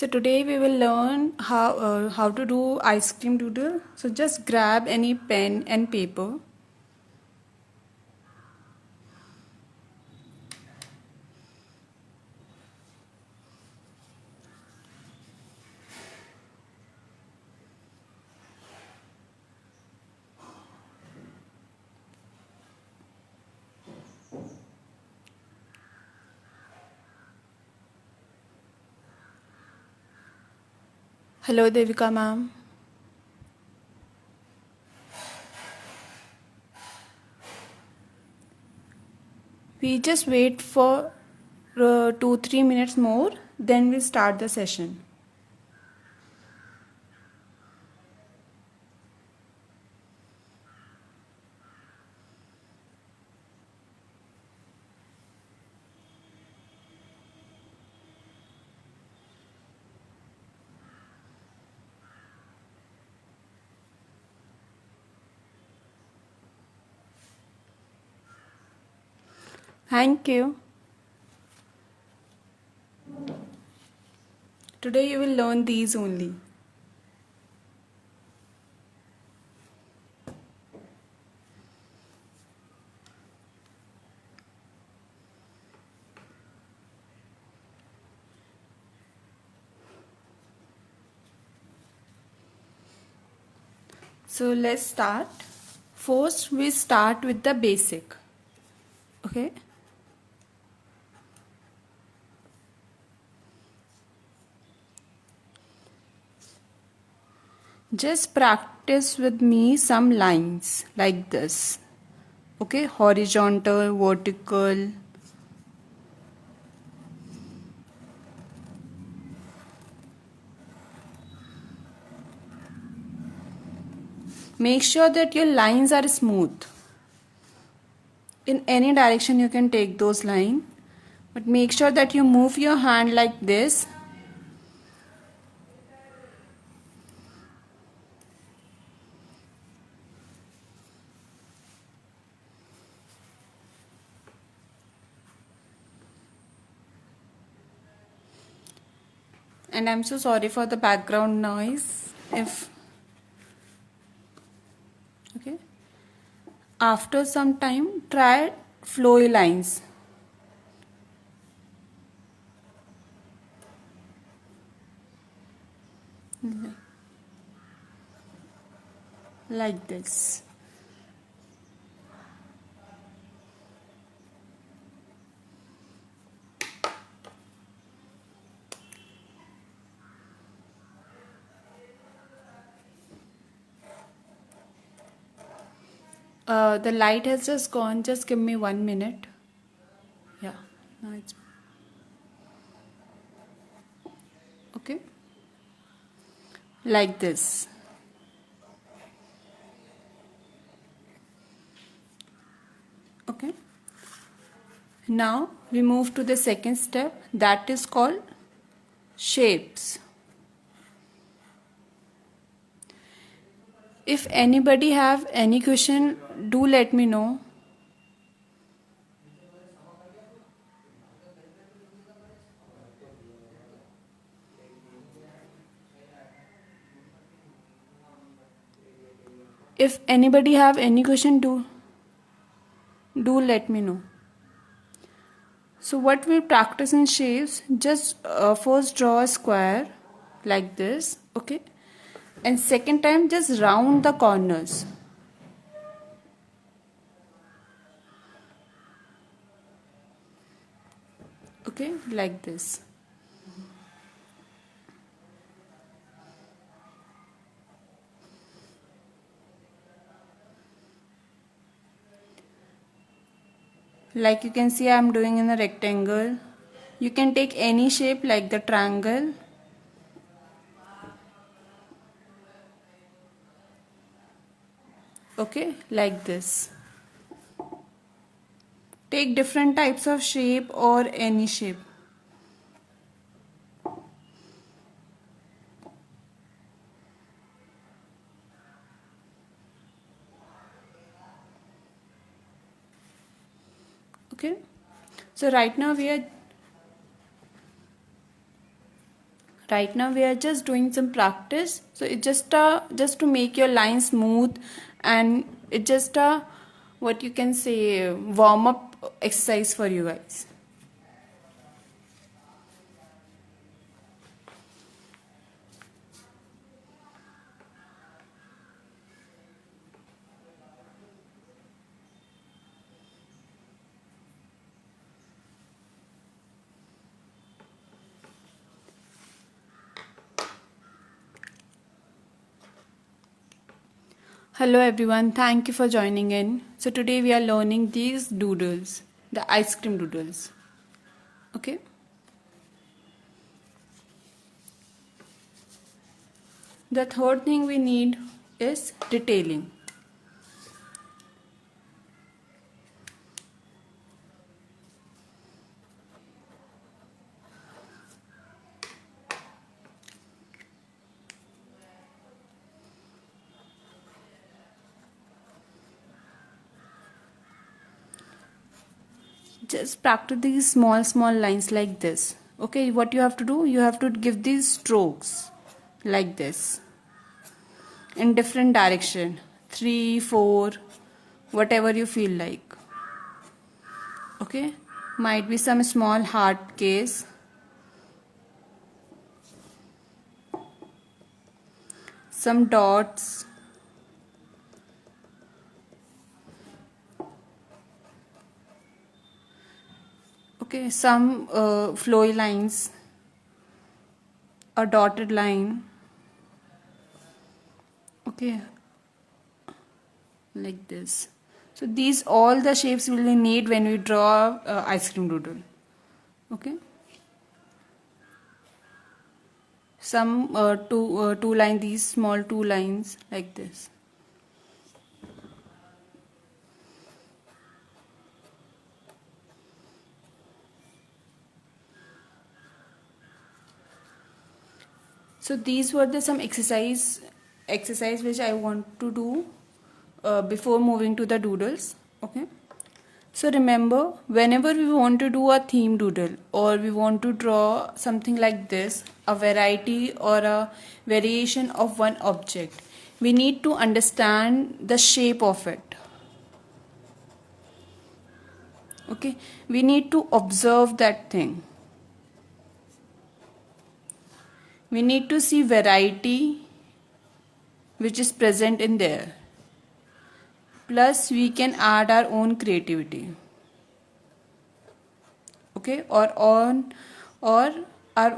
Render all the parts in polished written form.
So today we will learn how to do ice cream doodle. So just grab any pen and paper. Hello Devika ma'am. We just wait for 2-3 minutes more, then we start the session. Thank you. Today you will learn these only. So let's start. First we start with the basic. Okay. Just practice with me some lines like this. Okay, horizontal, vertical. Make sure that your lines are smooth. In any direction you can take those lines, but make sure that you move your hand like this. And I'm so sorry for the background noise. Okay. After some time, try flowy lines. Like this. The light has just gone. Just give me 1 minute. Yeah. Now it's okay. Like this. Okay. Now we move to the second step, that is called shapes. If anybody have any question, do let me know. If anybody have any question, do let me know. So what we practice in shapes, just first draw a square like this, okay, and second time just round the corners. Okay, like this. Like you can see, I am doing in a rectangle. You can take any shape like the triangle. Okay, like this. Take different types of shape or any shape. Okay, so right now Right now we are just doing some practice, so it just to make your line smooth, and it just a what you can say warm up exercise for you guys. Hello everyone, thank you for joining in. So today we are learning these doodles, the ice cream doodles. Okay. The third thing we need is detailing. Just practice these small lines like this. Okay, what you have to do, you have to give these strokes like this in different direction, 3 4, whatever you feel like. Okay, might be some small heart case, some dots. Okay, some flowy lines, a dotted line. Okay, like this. So these all the shapes we will need when we draw ice cream doodle. Okay, some two line, these small two lines like this. So these were the some exercise which I want to do before moving to the doodles. Okay. So remember, whenever we want to do a theme doodle or we want to draw something like this, a variety or a variation of one object, we need to understand the shape of it. Okay, we need to observe that thing. We need to see variety which is present in there. Plus we can add our own creativity. Okay, or our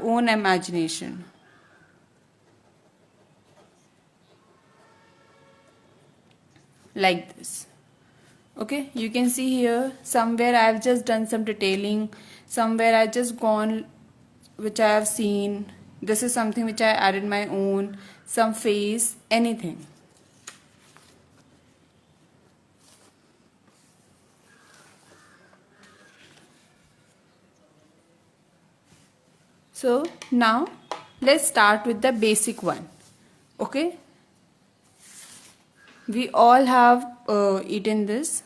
own imagination. Like this. Okay, you can see here somewhere I have just done some detailing, somewhere I just gone which I have seen. This is something which I added my own, some face, anything. So now let's start with the basic one. Okay, we all have eaten this.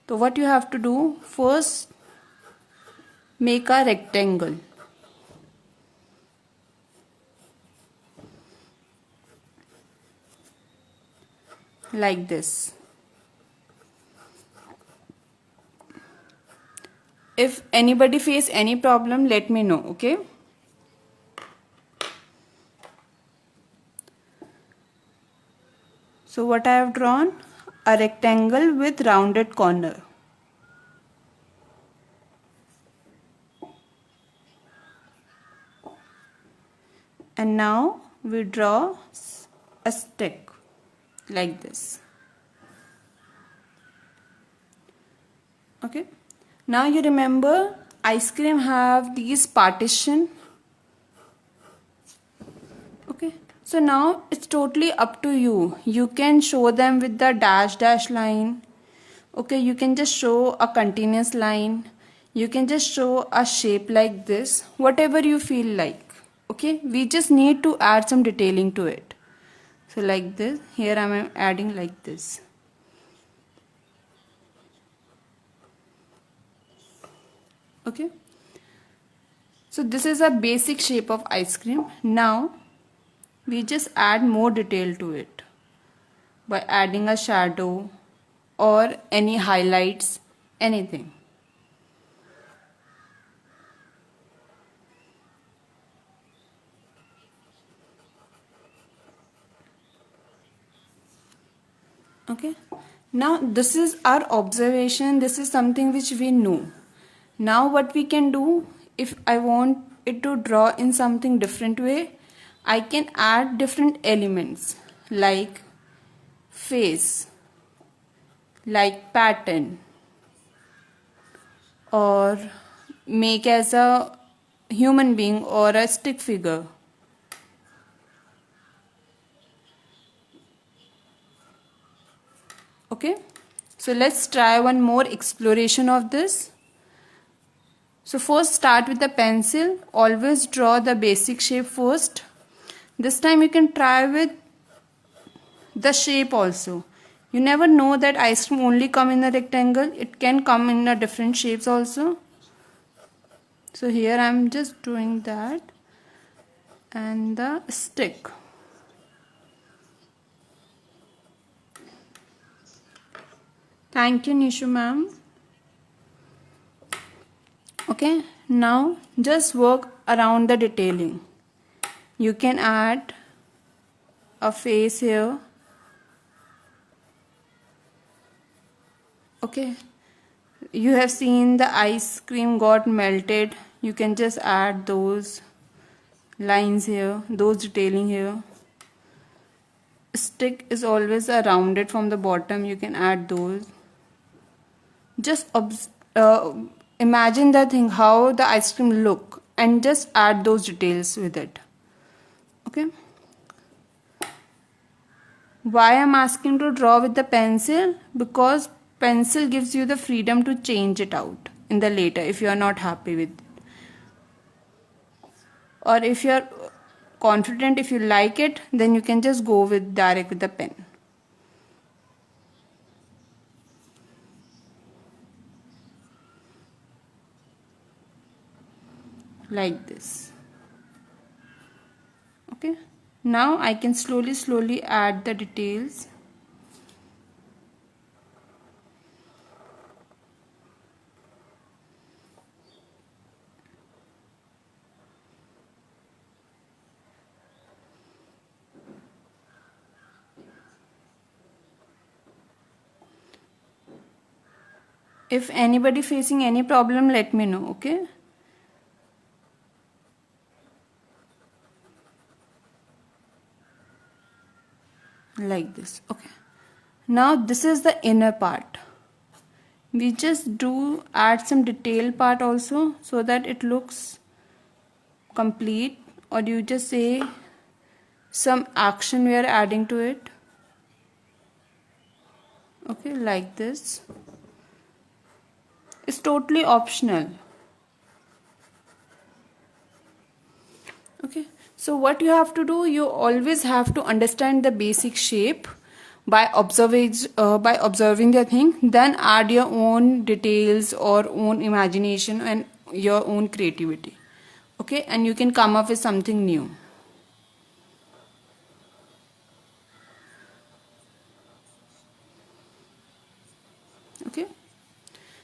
So what you have to do, first make a rectangle like this. If anybody face any problem, let me know. Okay, so what I have drawn, a rectangle with rounded corner. And now we draw a stick like this. Okay, now you remember ice cream have these partition. Okay, so now it's totally up to you. You can show them with the dash line. Okay, you can just show a continuous line. You can just show a shape like this, whatever you feel like. Okay, we just need to add some detailing to it. So like this, here I am adding like this. Okay, So this is a basic shape of ice cream. Now we just add more detail to it by adding a shadow or any highlights, anything. Okay, now this is our observation, this is something which we know. Now what we can do, if I want it to draw in something different way, I can add different elements like face, like pattern, or make as a human being or a stick figure. Okay, so let's try one more exploration of this. So first start with the pencil, always draw the basic shape first. This time you can try with the shape also. You never know that ice cream only come in a rectangle, it can come in a different shapes also. So here I am just doing that, and the stick. Thank you, Nishu ma'am. Okay, now just work around the detailing. You can add a face here. Okay, you have seen the ice cream got melted. You can just add those lines here, those detailing here. Stick is always a rounded from the bottom. You can add those. Just imagine the thing, how the ice cream look, and just add those details with it. Okay, why I'm asking to draw with the pencil? Because pencil gives you the freedom to change it out in the later if you are not happy with it, or if you are confident, if you like it, then you can just go with direct with the pen. Like this. Okay, now I can slowly add the details. If anybody facing any problem, let me know. Okay, like this. Okay, now this is the inner part. We just do add some detail part also, so that it looks complete, or you just say some action we are adding to it. Okay, like this. It's totally optional. Okay, so what you have to do, you always have to understand the basic shape by observing the thing, then add your own details or own imagination and your own creativity. Okay, and you can come up with something new. Okay,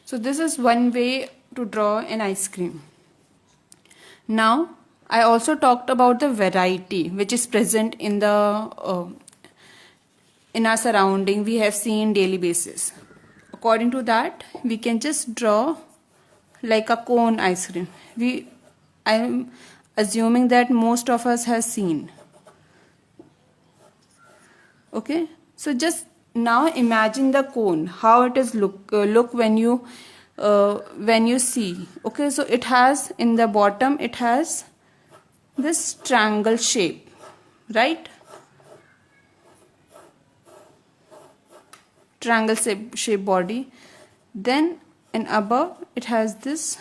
so this is one way to draw an ice cream. Now I also talked about the variety which is present in our surrounding, we have seen daily basis. According to that, we can just draw like a cone ice cream. I am assuming that most of us has seen. Okay, so just now imagine the cone, how it is look when you see. Okay, so it has in the bottom, it has this triangle shape, right? Triangle shape body. Then in above it has this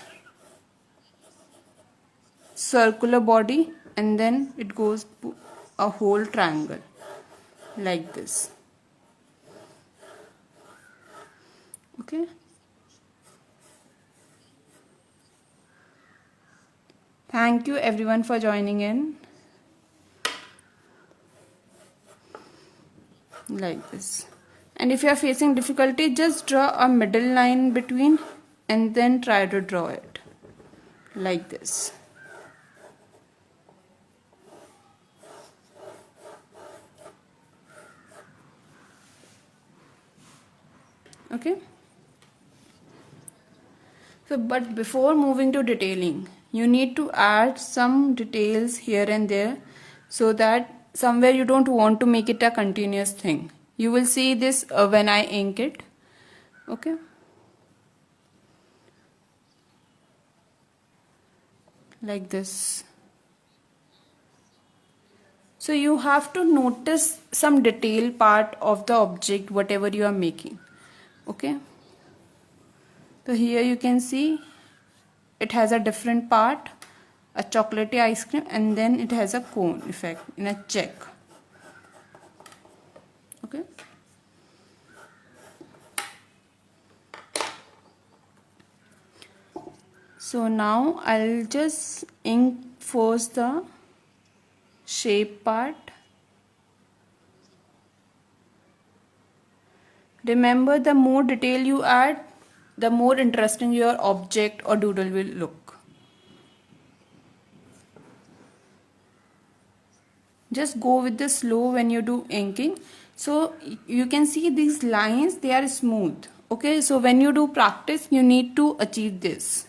circular body, and then it goes to a whole triangle like this. Okay, Thank you everyone for joining in. Like this. And if you are facing difficulty, just draw a middle line between and then try to draw it. Like this. Okay. So, but before moving to detailing, you need to add some details here and there so that somewhere you don't want to make it a continuous thing. You will see this when I ink it. Okay. Like this. So you have to notice some detail part of the object, whatever you are making. Okay. So here you can see it has a different part, a chocolatey ice cream, and then it has a cone effect in a check. Okay. So now I'll just ink first the shape part. Remember, the more detail you add, the more interesting your object or doodle will look. Just go with the slow when you do inking. So you can see these lines, they are smooth. Okay, so when you do practice, you need to achieve this.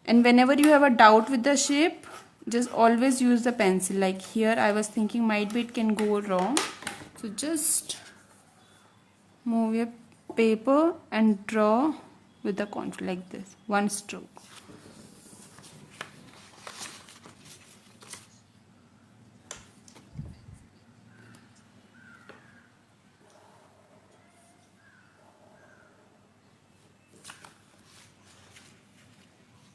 And whenever you have a doubt with the shape, just always use the pencil. Like here I was thinking might be it can go wrong. So just move your paper and draw with the contour like this, one stroke.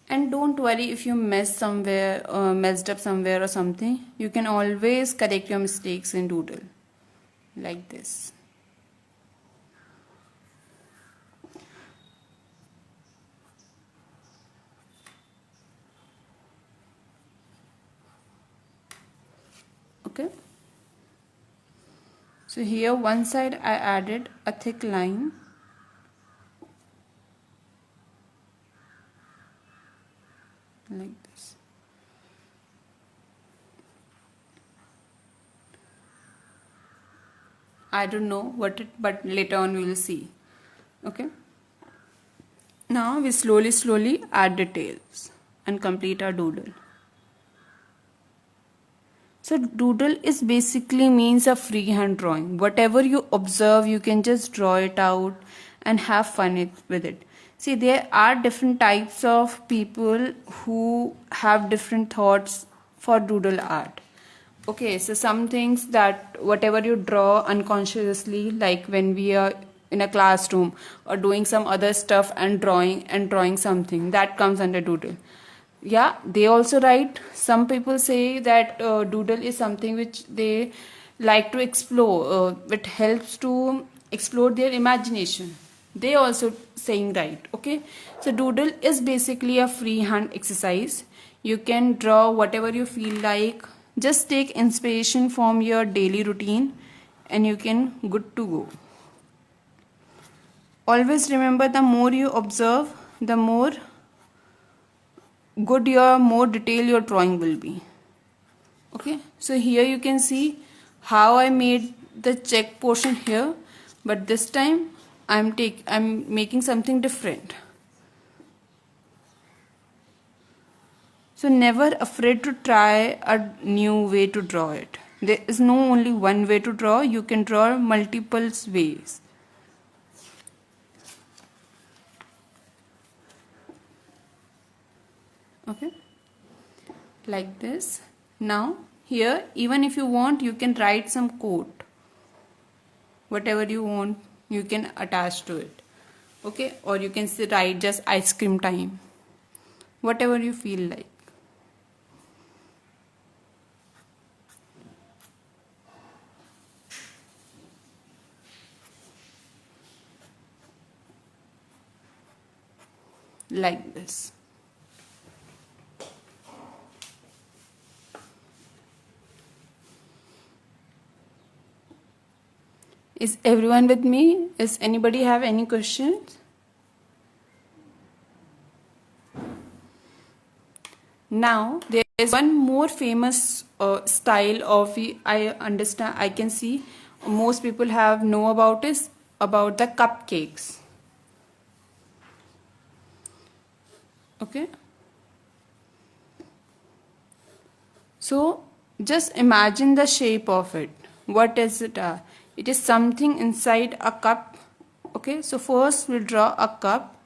And don't worry if you messed up somewhere or something. You can always correct your mistakes in doodle like this. Okay. So here one side I added a thick line. Like this. I don't know what it, but later on we will see. Okay. Now we slowly add details and complete our doodle. So doodle is basically means a freehand drawing. Whatever you observe, you can just draw it out and have fun with it. See, there are different types of people who have different thoughts for doodle art. Okay, so some things that whatever you draw unconsciously, like when we are in a classroom or doing some other stuff and drawing something, that comes under doodle. Yeah, they also write. Some people say that doodle is something which they like to explore. It helps to explore their imagination. They also saying right. Okay, so doodle is basically a freehand exercise. You can draw whatever you feel like. Just take inspiration from your daily routine and you can good to go. Always remember, the more you observe, the more good your more detail your drawing will be. Okay, so here you can see how I made the check portion here, but this time I'm making something different. So never afraid to try a new way to draw it. There is no only one way to draw, you can draw multiple ways. Okay, like this. Now here, even if you want, you can write some quote. Whatever you want, you can attach to it. Okay, or you can say write just ice cream time. Whatever you feel like. Like this. Is everyone with me? Is anybody have any questions? Now there is one more famous style of I understand, I can see most people have know about is about the cupcakes. Okay, so just imagine the shape of it. What is it? It is something inside a cup. Okay, so first we'll draw a cup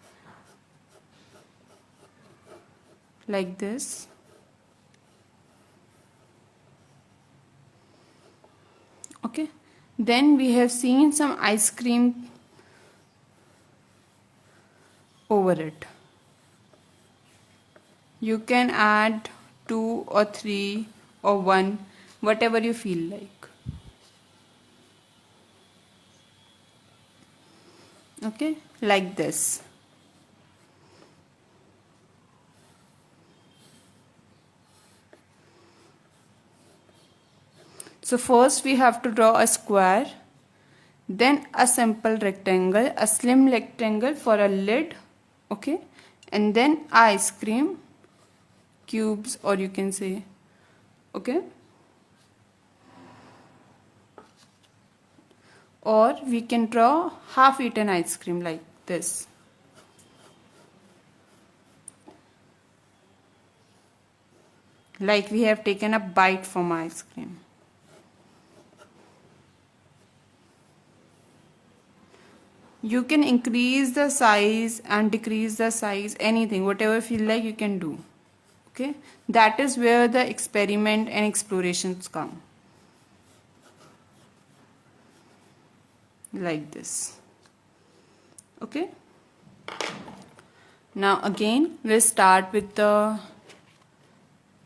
like this. Okay, then we have seen some ice cream over it. You can add 2 or 3 or 1, whatever you feel like. Okay, like this. So first we have to draw a square, then a simple rectangle, a slim rectangle for a lid. Okay, and then ice cream cubes, or you can say, okay, or we can draw half eaten ice cream like this. Like we have taken a bite from ice cream. You can increase the size and decrease the size, anything, whatever you feel like you can do. Okay, that is where the experiment and explorations come. Like this. Okay, now again we'll start with the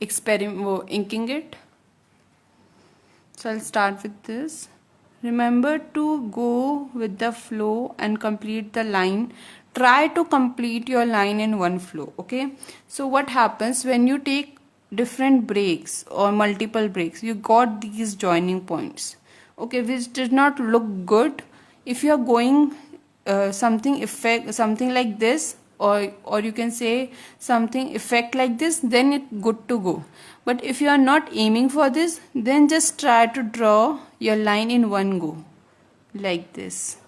experiment, inking it. So I'll start with this. Remember to go with the flow and complete the line. Try to complete your line in one flow. Okay, so what happens when you take different breaks or multiple breaks, you got these joining points, okay, which did not look good. If you are going something like this, or you can say something effect like this, then it's good to go. But if you are not aiming for this, then just try to draw your line in one go, like this,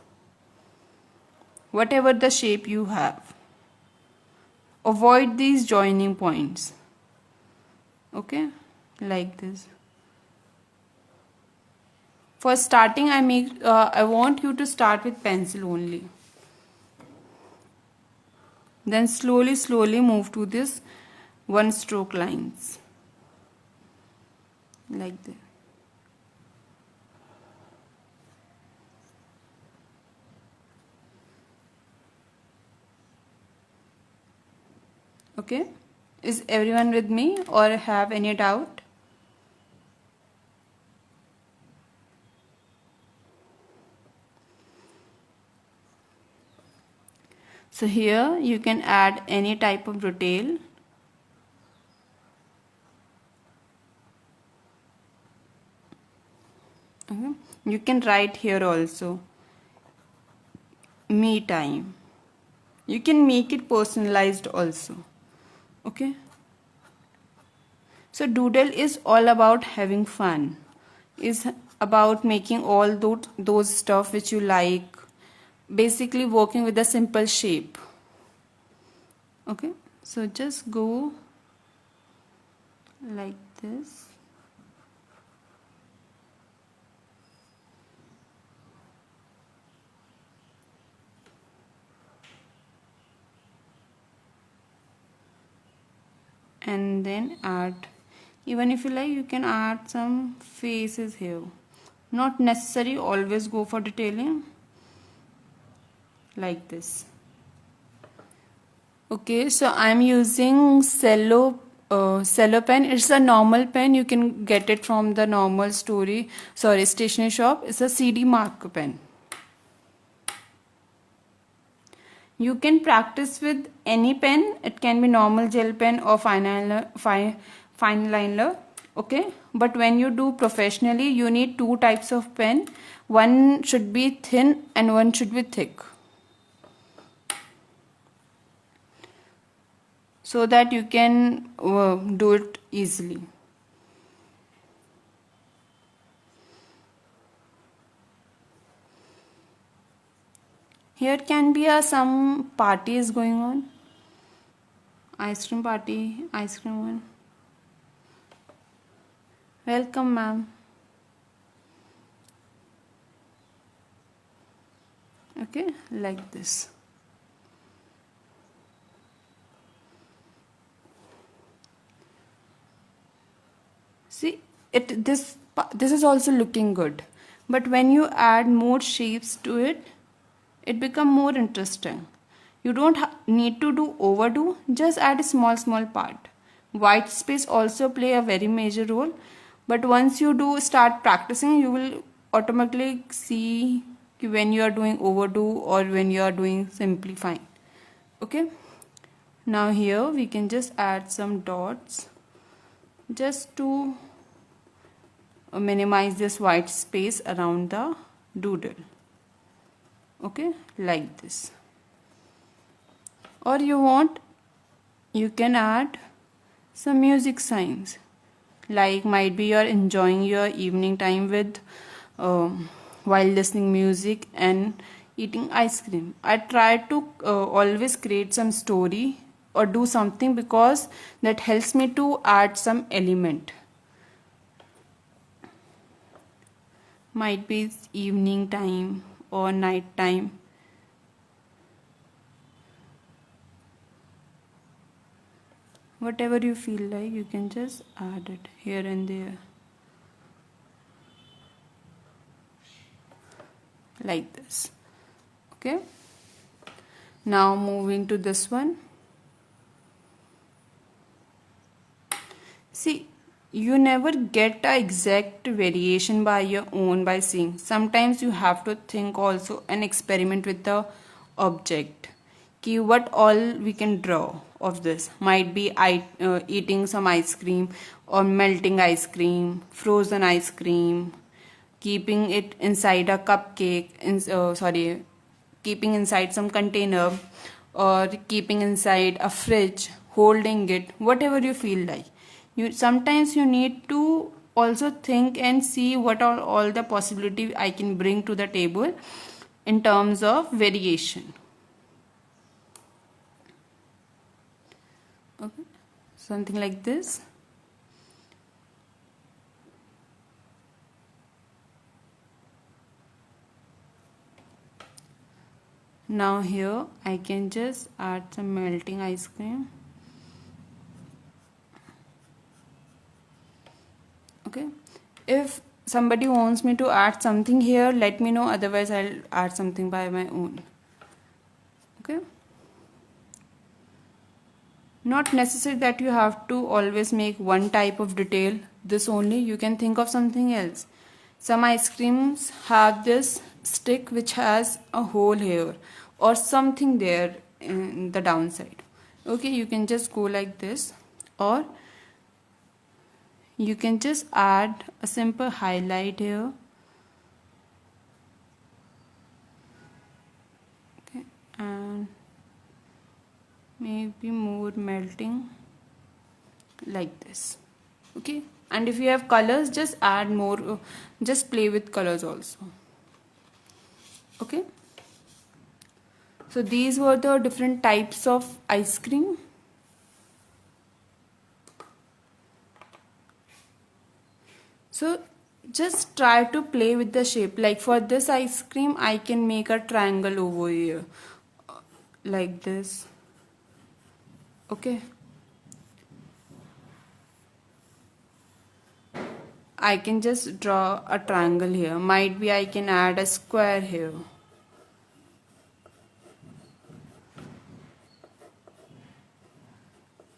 whatever the shape you have. Avoid these joining points. Okay, like this. For starting, I want you to start with pencil only. Then slowly move to this one stroke lines, like this. Okay, is everyone with me or have any doubt? So here you can add any type of detail. Okay. You can write here also, me time. You can make it personalized also. Okay. So doodle is all about having fun. Is about making all those stuff which you like. Basically working with a simple shape. Okay. So just go like this. And then add, even if you like, you can add some faces here. Not necessary always go for detailing, like this. Okay, so I'm using cello pen. It's a normal pen, you can get it from the normal stationery shop. It's a CD marker pen. You can practice with any pen. It can be normal gel pen or fine liner. Okay, but when you do professionally, you need two types of pen. One should be thin and one should be thick, so that you can do it easily. Here can be some party is going on. Ice cream party, ice cream one. Welcome, ma'am. Okay, like this. See, this is also looking good, but when you add more shapes to it, it become more interesting. You don't need to do overdo, just add a small part. White space also play a very major role, but once you do start practicing, you will automatically see when you are doing overdo or when you are doing simply fine. Okay, now here we can just add some dots just to minimize this white space around the doodle. Okay, like this. Or you can add some music signs, like might be you're enjoying your evening time with while listening music and eating ice cream. I try to always create some story or do something, because that helps me to add some element. Might be evening time or night time. Whatever you feel like, you can just add it here and there, like this. Okay, now moving to this one. See, you never get a exact variation by your own by seeing. Sometimes you have to think also and experiment with the object. Ki what all we can draw of this. Might be eating some ice cream, or melting ice cream, frozen ice cream, keeping it inside a cupcake, keeping inside some container, or keeping inside a fridge, holding it, whatever you feel like. Sometimes you need to also think and see what are all the possibility I can bring to the table in terms of variation. Okay, something like this. Now here I can just add some melting ice cream. Okay, if somebody wants me to add something here, let me know, otherwise I'll add something by my own. Okay, not necessary that you have to always make one type of detail, this only. You can think of something else. Some ice creams have this stick which has a hole here or something there in the downside. Okay, you can just go like this, or you can just add a simple highlight here. Okay, and maybe more melting like this. Okay, and if you have colors, just add more, just play with colors also. Okay, so these were the different types of ice cream. So just try to play with the shape. Like for this ice cream, I can make a triangle over here like this. Okay, I can just draw a triangle here. Might be I can add a square here.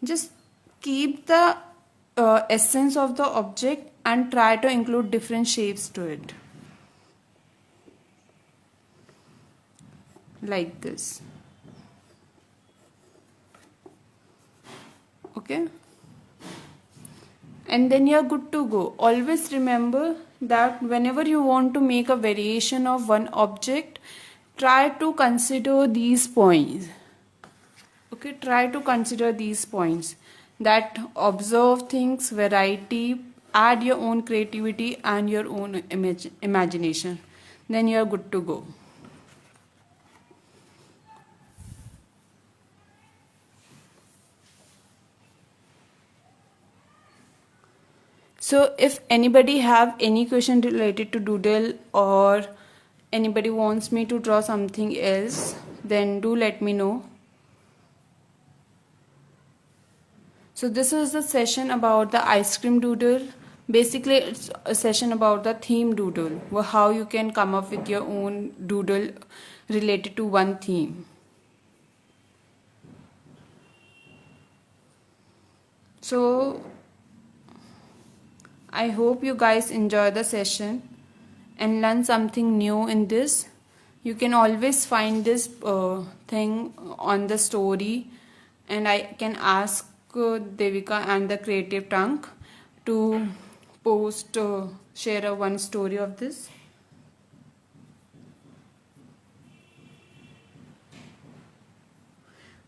Just keep the essence of the object and try to include different shapes to it. Like this. Okay. and then you're good to go. Always remember that whenever you want to make a variation of one object, try to consider these points. Okay, try to consider these points, that observe things, variety, add your own creativity and your own imagination. Then you're good to go. So if anybody have any question related to doodle, or anybody wants me to draw something else, then do let me know. So this is the session about the ice cream doodle. Basically it's a session about the theme doodle, how you can come up with your own doodle related to one theme. So I hope you guys enjoy the session and learn something new in this. You can always find this thing on the story, and I can ask Devika and the Creative Tongue to post, share a one story of this.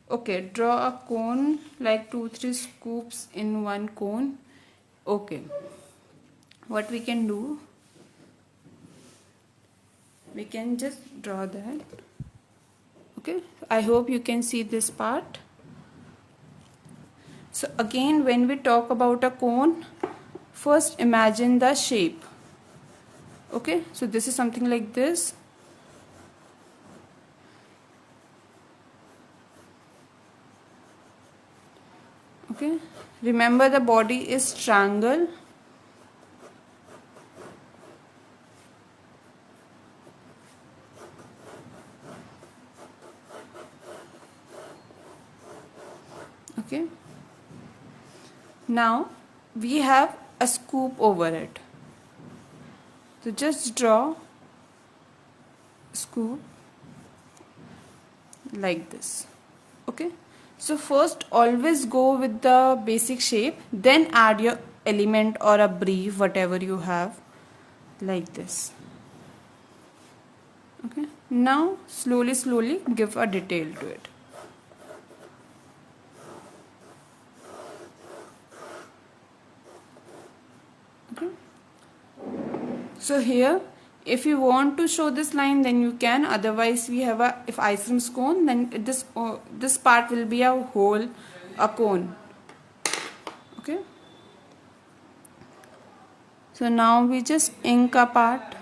Okay, draw a cone like 2-3 scoops in one cone. Okay, what we can do, we can just draw that. Okay, I hope you can see this part. So again, when we talk about a cone, first imagine the shape. Okay, so this is something like this. Okay, remember the body is triangle. Okay, now we have a scoop over it. So just draw scoop like this. Okay, so first always go with the basic shape, then add your element or a brief, whatever you have, like this. Okay, now slowly give a detail to it. Okay, so here if you want to show this line, then you can. Otherwise we have a, if ice cream cone, then this part will be a whole, a cone. Okay, so now we just ink a part.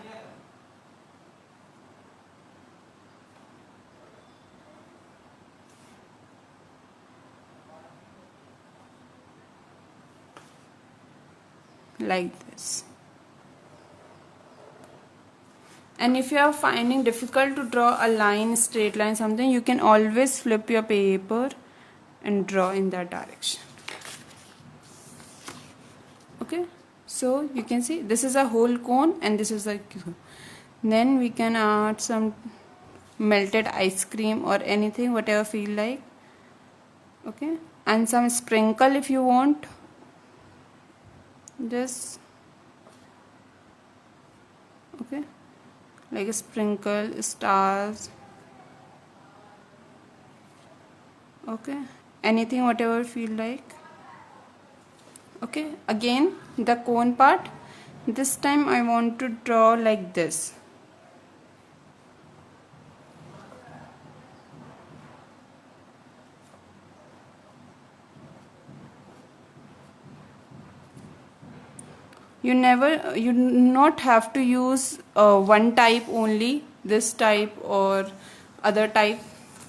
Like this. And if you are finding difficult to draw a line, straight line, something, you can always flip your paper and draw in that direction. Okay, so you can see this is a whole cone and this is a cone. Then we can add some melted ice cream or anything, whatever feel like. Okay, and some sprinkle if you want. Just okay, like a sprinkle, stars. Okay, anything whatever feel like. Okay, again the cone part. This time I want to draw like this. You not have to use one type only, this type or other type.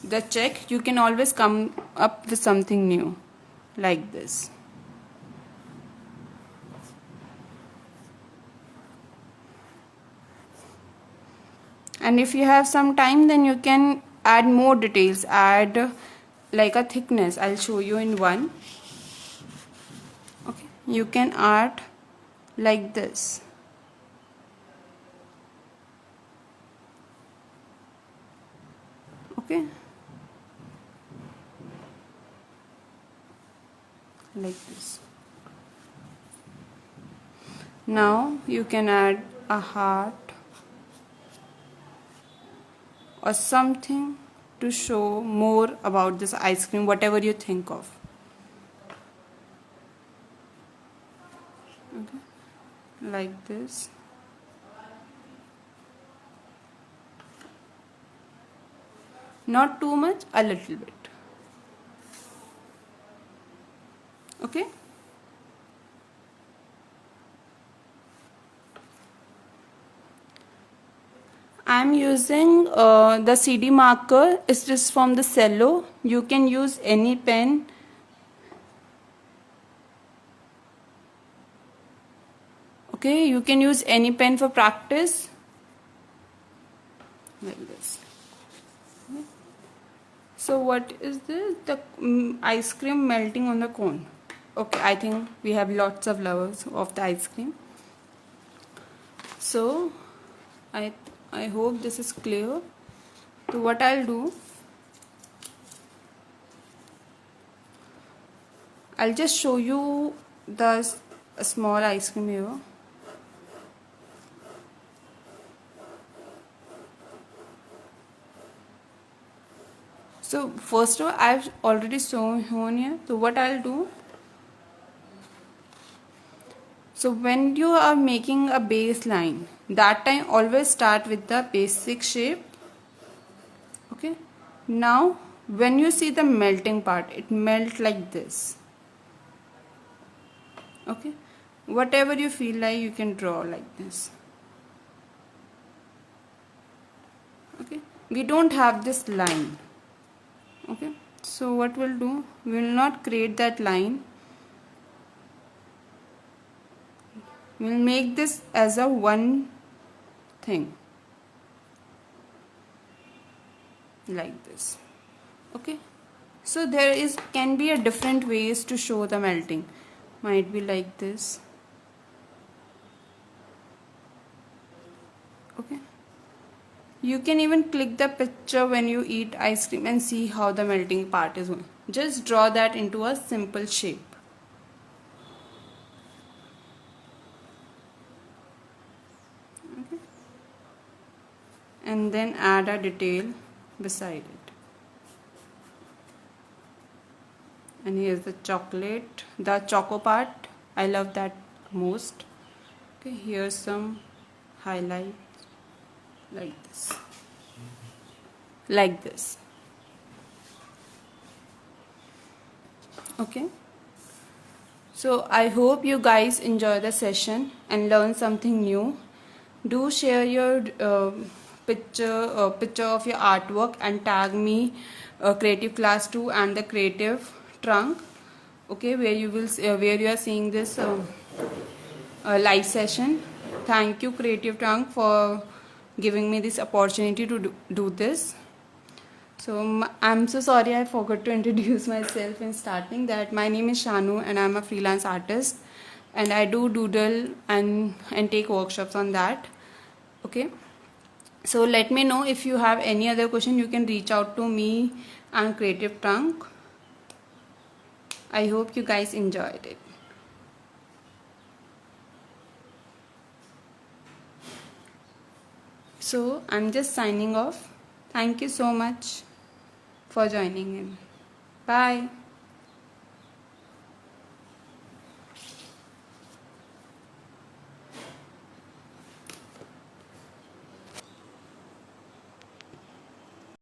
The check, you can always come up with something new like this. And if you have some time, then you can add more details, add like a thickness. I'll show you in one. Okay, you can add like this. Okay, like this. Now you can add a heart or something to show more about this ice cream, whatever you think of. Okay, like this. Not too much, a little bit. Okay. I'm using the CD marker. It's just from the Cello. You can use any pen. Okay, you can use any pen for practice. Like this. So what is this? The ice cream melting on the cone. Okay, I think we have lots of lovers of the ice cream. So I hope this is clear. So what I'll do, I'll just show you the small ice cream here. So first of all, I've already shown here. So what I'll do, so when you are making a baseline, that time always start with the basic shape. Okay. Now when you see the melting part, it melts like this. Okay. Whatever you feel like, you can draw like this. Okay. We don't have this line. Okay, so what we'll do, we will not create that line. We'll make this as a one thing, like this. Okay, so there can be a different ways to show the melting. Might be like this. Okay, you can even click the picture when you eat ice cream and see how the melting part is going. Just draw that into a simple shape. Okay. And then add a detail beside it. And here's the chocolate, the choco part. I love that most. Okay, here's some highlights like this. Like this. Okay. So I hope you guys enjoy the session and learn something new. Do share your picture of your artwork and tag me, Creative Class 2 and the Creative Trunk. Okay, where you are seeing this live session. Thank you, Creative Trunk, for giving me this opportunity to do this. So I'm so sorry I forgot to introduce myself in starting. That my name is Shanu and I'm a freelance artist and I do doodle and take workshops on that. Okay, so let me know if you have any other question. You can reach out to me and Creative Trunk. I hope you guys enjoyed it. So I'm just signing off. Thank you so much for joining in. Bye.